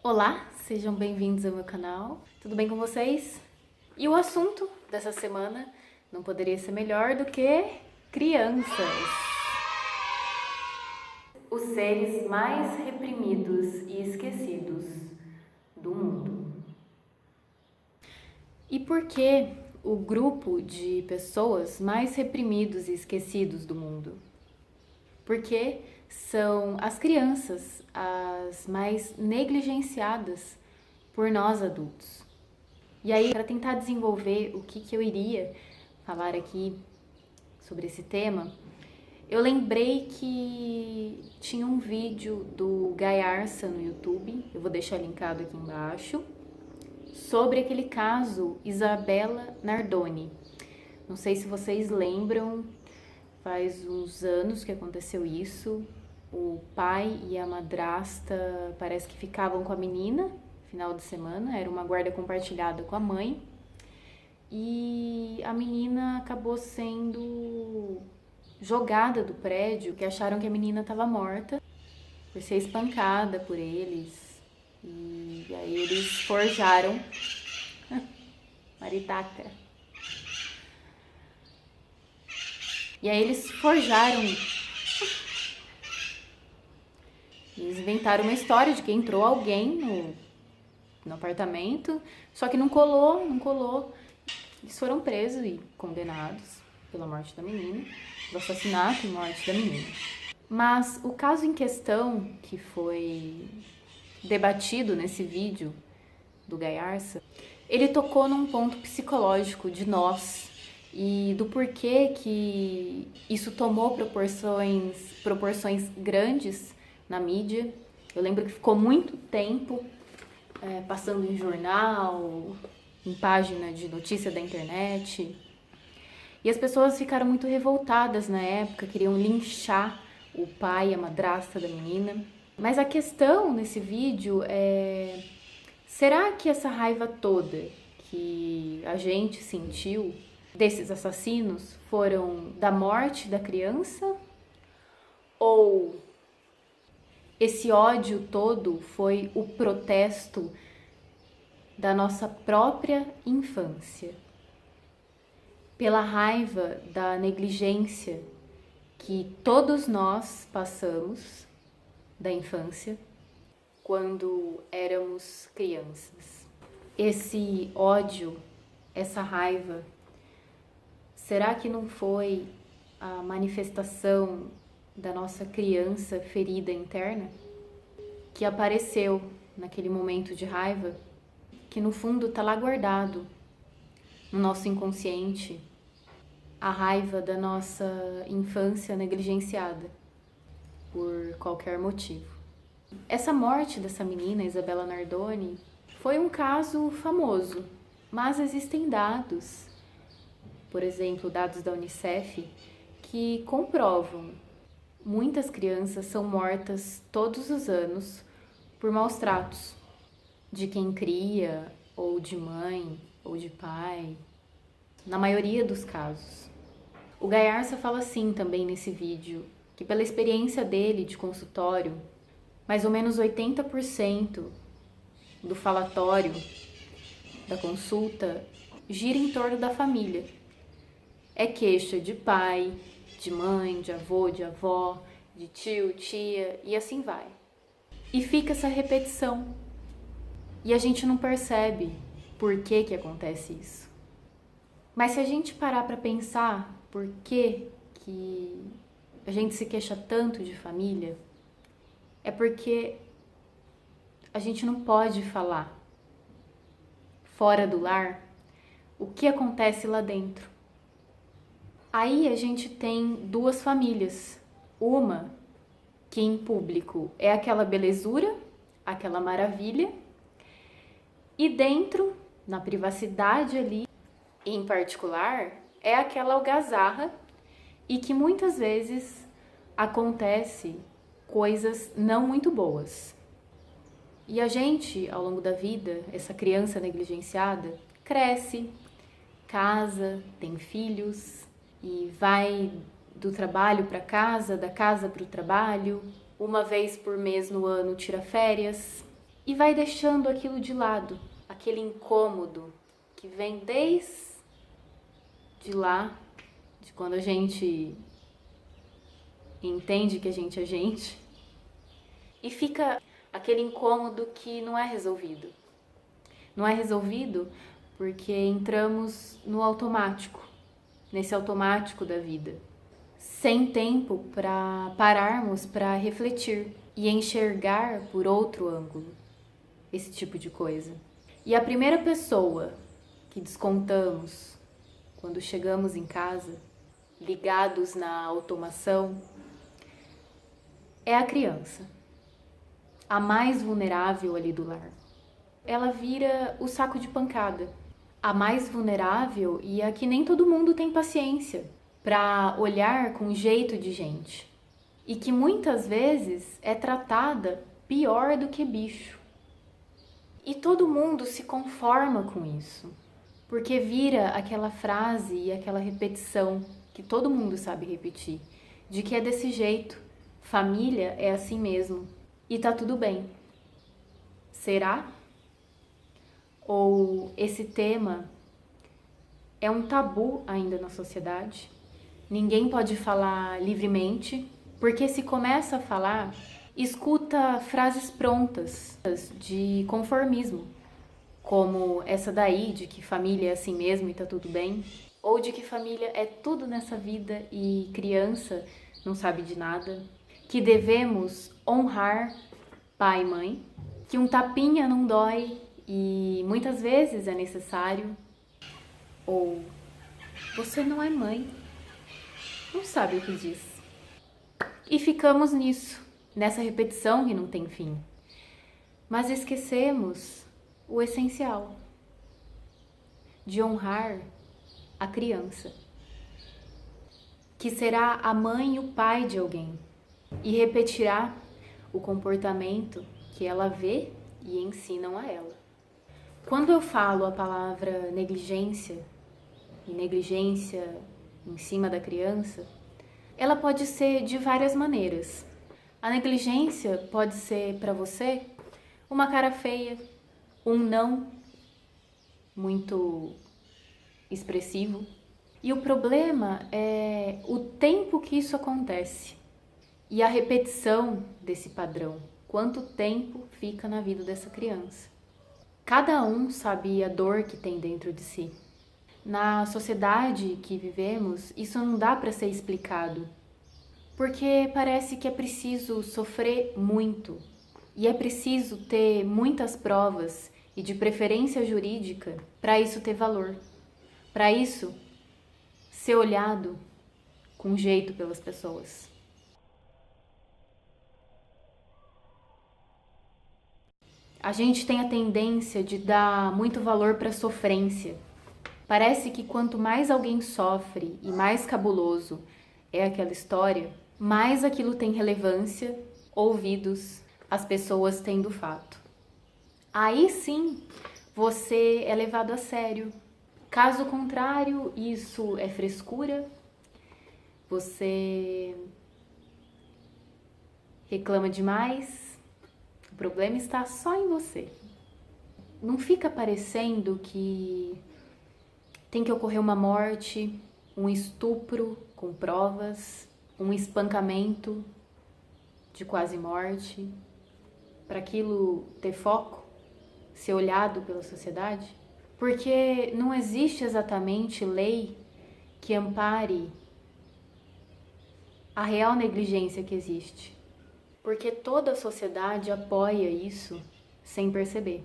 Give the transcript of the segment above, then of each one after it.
Olá, sejam bem-vindos ao meu canal. Tudo bem com vocês? E o assunto dessa semana não poderia ser melhor do que crianças. Os seres mais reprimidos e esquecidos do mundo. E por que o grupo de pessoas mais reprimidos e esquecidos do mundo? Porque são as crianças as mais negligenciadas por nós adultos. E aí, para tentar desenvolver o que eu iria falar aqui sobre esse tema, eu lembrei que tinha um vídeo do Gaiarsa no YouTube, eu vou deixar linkado aqui embaixo, sobre aquele caso Isabella Nardoni. Não sei se vocês lembram, faz uns anos que aconteceu isso. O pai e a madrasta parece que ficavam com a menina final de semana, era uma guarda compartilhada com a mãe. E a menina acabou sendo jogada do prédio, que acharam que a menina estava morta por ser espancada por eles. E aí eles forjaram maritaca. E aí eles forjaram. Eles inventaram uma história de que entrou alguém no apartamento, só que não colou. Eles foram presos e condenados pela morte da menina, pelo assassinato e morte da menina. Mas o caso em questão, que foi debatido nesse vídeo do Gaiarsa, ele tocou num ponto psicológico de nós e do porquê que isso tomou proporções grandes na mídia. Eu lembro que ficou muito tempo passando em jornal, em página de notícia da internet. E as pessoas ficaram muito revoltadas na época, queriam linchar o pai e a madrasta da menina. Mas a questão nesse vídeo é: será que essa raiva toda que a gente sentiu desses assassinos foram da morte da criança? Ou esse ódio todo foi o protesto da nossa própria infância? Pela raiva da negligência que todos nós passamos da infância quando éramos crianças. Esse ódio, essa raiva, será que não foi a manifestação da nossa criança ferida interna, que apareceu naquele momento de raiva, que no fundo está lá guardado no nosso inconsciente, a raiva da nossa infância negligenciada por qualquer motivo? Essa morte dessa menina, Isabella Nardoni, foi um caso famoso, mas existem dados, por exemplo, dados da Unicef, que comprovam muitas crianças são mortas todos os anos por maus tratos de quem cria, ou de mãe, ou de pai, na maioria dos casos. O Gaiarsa fala assim também nesse vídeo, que pela experiência dele de consultório, mais ou menos 80% do falatório da consulta gira em torno da família. É queixa de pai, de mãe, de avô, de avó, de tio, tia, e assim vai. E fica essa repetição. E a gente não percebe por que acontece isso. Mas se a gente parar para pensar por que a gente se queixa tanto de família, é porque a gente não pode falar fora do lar o que acontece lá dentro. Aí a gente tem duas famílias. Uma que em público é aquela belezura, aquela maravilha, e dentro, na privacidade ali, em particular, é aquela algazarra e que muitas vezes acontece coisas não muito boas. E a gente, ao longo da vida, essa criança negligenciada, cresce, casa, tem filhos e vai do trabalho para casa, da casa para o trabalho. Uma vez por mês no ano tira férias. e vai deixando aquilo de lado, aquele incômodo que vem desde lá, de quando a gente entende que a gente é gente, e fica aquele incômodo que não é resolvido. Não é resolvido porque entramos no automático, nesse automático da vida, sem tempo para pararmos para refletir e enxergar por outro ângulo esse tipo de coisa. E a primeira pessoa que descontamos quando chegamos em casa, ligados na automação, é a criança, a mais vulnerável ali do lar. Ela vira o saco de pancada, a mais vulnerável e a que nem todo mundo tem paciência para olhar com jeito de gente e que muitas vezes é tratada pior do que bicho. E todo mundo se conforma com isso, porque vira aquela frase e aquela repetição que todo mundo sabe repetir, de que é desse jeito, família é assim mesmo e tá tudo bem. Será? Ou esse tema é um tabu ainda na sociedade? Ninguém pode falar livremente, porque se começa a falar, escuta frases prontas de conformismo, como essa daí de que família é assim mesmo e tá tudo bem, ou de que família é tudo nessa vida e criança não sabe de nada, que devemos honrar pai e mãe, que um tapinha não dói e muitas vezes é necessário, ou você não é mãe, não sabe o que diz. E ficamos nisso, nessa repetição que não tem fim. Mas esquecemos o essencial, de honrar a criança, que será a mãe e o pai de alguém, e repetirá o comportamento que ela vê e ensinam a ela. Quando eu falo a palavra negligência, e negligência em cima da criança, ela pode ser de várias maneiras. A negligência pode ser para você uma cara feia, um não muito expressivo. E o problema é o tempo que isso acontece e a repetição desse padrão. Quanto tempo fica na vida dessa criança? Cada um sabe a dor que tem dentro de si. Na sociedade que vivemos, isso não dá para ser explicado, porque parece que é preciso sofrer muito e é preciso ter muitas provas e de preferência jurídica para isso ter valor, para isso ser olhado com jeito pelas pessoas. A gente tem a tendência de dar muito valor para a sofrência. Parece que quanto mais alguém sofre e mais cabuloso é aquela história, mais aquilo tem relevância, ouvidos, as pessoas têm do fato. Aí sim, você é levado a sério. Caso contrário, isso é frescura, você reclama demais, o problema está só em você. Não fica parecendo que tem que ocorrer uma morte, um estupro com provas, um espancamento de quase morte, para aquilo ter foco, ser olhado pela sociedade? Porque não existe exatamente lei que ampare a real negligência que existe. Porque toda a sociedade apoia isso sem perceber.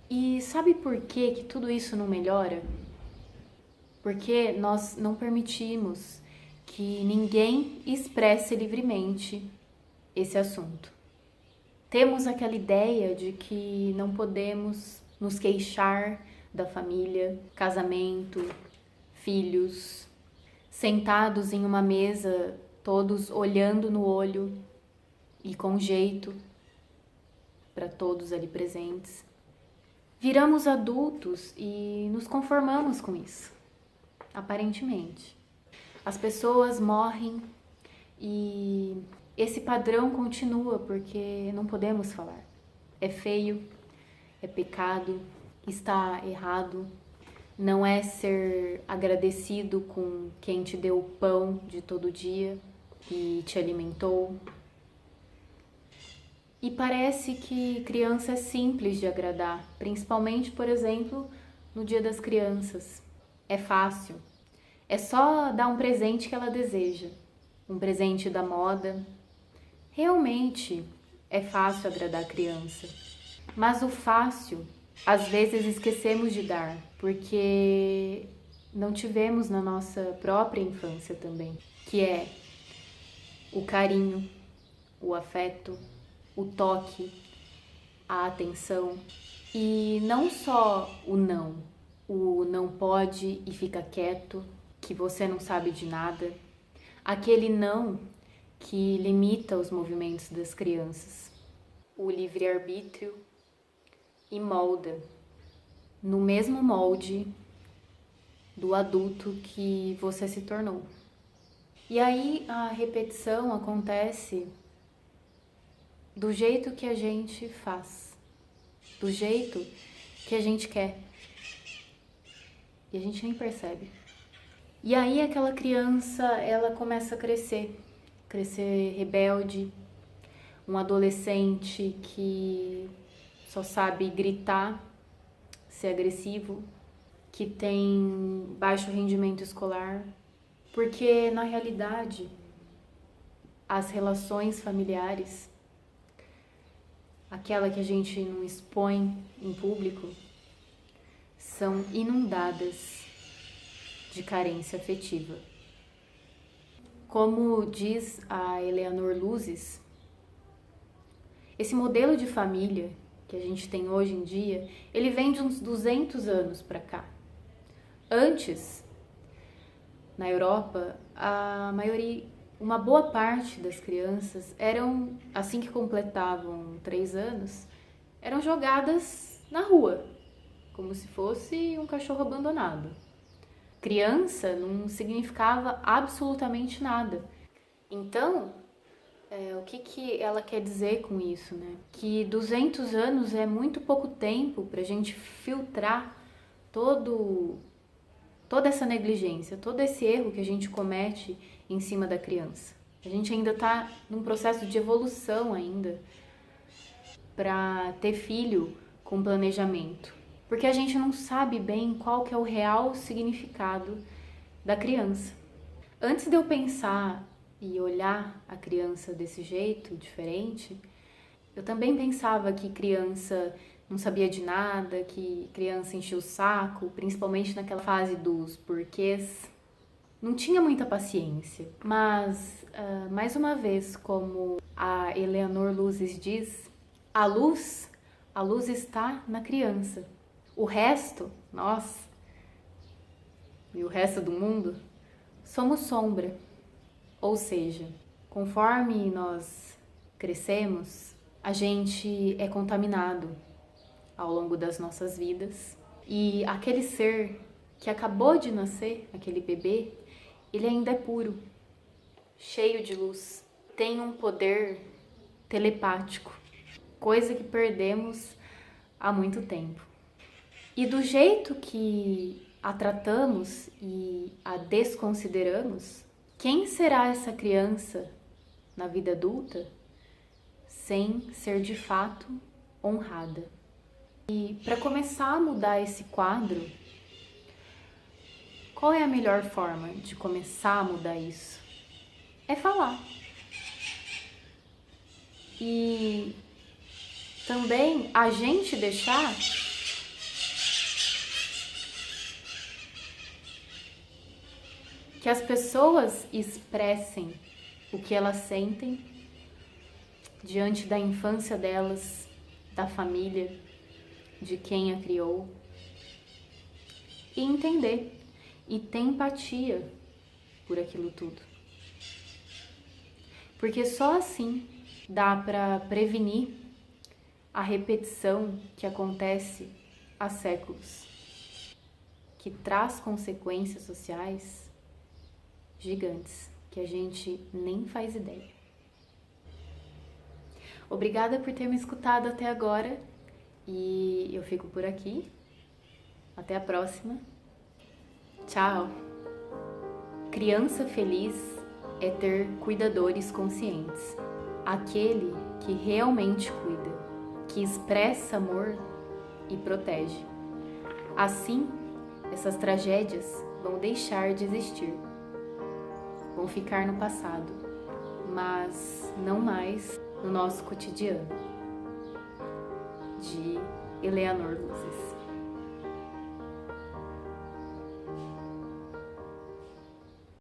E sabe por que tudo isso não melhora? Porque nós não permitimos que ninguém expresse livremente esse assunto. Temos aquela ideia de que não podemos nos queixar da família, casamento, filhos, sentados em uma mesa, todos olhando no olho e com jeito para todos ali presentes. Viramos adultos e nos conformamos com isso, aparentemente. As pessoas morrem e esse padrão continua porque não podemos falar. é feio, é pecado, está errado. Não é ser agradecido com quem te deu o pão de todo dia e te alimentou. E parece que criança é simples de agradar, principalmente, por exemplo, no Dia das Crianças. É fácil. É só dar um presente que ela deseja. Um presente da moda. Realmente é fácil agradar a criança. Mas o fácil, às vezes esquecemos de dar, porque não tivemos na nossa própria infância também, que é o carinho, o afeto, o toque, a atenção. E não só o não pode e fica quieto, que você não sabe de nada, aquele não que limita os movimentos das crianças, o livre-arbítrio, e molda no mesmo molde do adulto que você se tornou. E aí a repetição acontece do jeito que a gente faz, do jeito que a gente quer. E a gente nem percebe. E aí aquela criança, ela começa a crescer rebelde, um adolescente que só sabe gritar, ser agressivo, que tem baixo rendimento escolar, porque na realidade as relações familiares, aquela que a gente não expõe em público, são inundadas de carência afetiva. Como diz a Eleanor Luzes, esse modelo de família que a gente tem hoje em dia, ele vem de uns 200 anos para cá. Antes, na Europa, uma boa parte das crianças eram, assim que completavam 3 anos, eram jogadas na rua, como se fosse um cachorro abandonado. Criança não significava absolutamente nada. Então, o que ela quer dizer com isso, né? Que 200 anos é muito pouco tempo para a gente filtrar toda essa negligência, todo esse erro que a gente comete em cima da criança. A gente ainda está num processo de evolução ainda para ter filho com planejamento, porque a gente não sabe bem qual que é o real significado da criança. Antes de eu pensar e olhar a criança desse jeito, diferente, eu também pensava que criança não sabia de nada, que criança enchia o saco, principalmente naquela fase dos porquês. Não tinha muita paciência, mas, mais uma vez, como a Eleanor Luzes diz, a luz está na criança. O resto, nós e o resto do mundo, somos sombra. Ou seja, conforme nós crescemos, a gente é contaminado ao longo das nossas vidas. E aquele ser que acabou de nascer, aquele bebê, ele ainda é puro, cheio de luz, tem um poder telepático, coisa que perdemos há muito tempo. E do jeito que a tratamos e a desconsideramos, quem será essa criança na vida adulta sem ser de fato honrada? E para começar a mudar esse quadro, qual é a melhor forma de começar a mudar isso? É falar. E também a gente deixar que as pessoas expressem o que elas sentem diante da infância delas, da família, de quem a criou, e entender e ter empatia por aquilo tudo. Porque só assim dá para prevenir a repetição que acontece há séculos, que traz consequências sociais gigantes que a gente nem faz ideia. Obrigada por ter me escutado até agora e eu fico por aqui. Até a próxima. Tchau! Criança feliz é ter cuidadores conscientes. Aquele que realmente cuida, que expressa amor e protege. Assim, essas tragédias vão deixar de existir. Vão ficar no passado, mas não mais no nosso cotidiano. De Eleanor Luzes.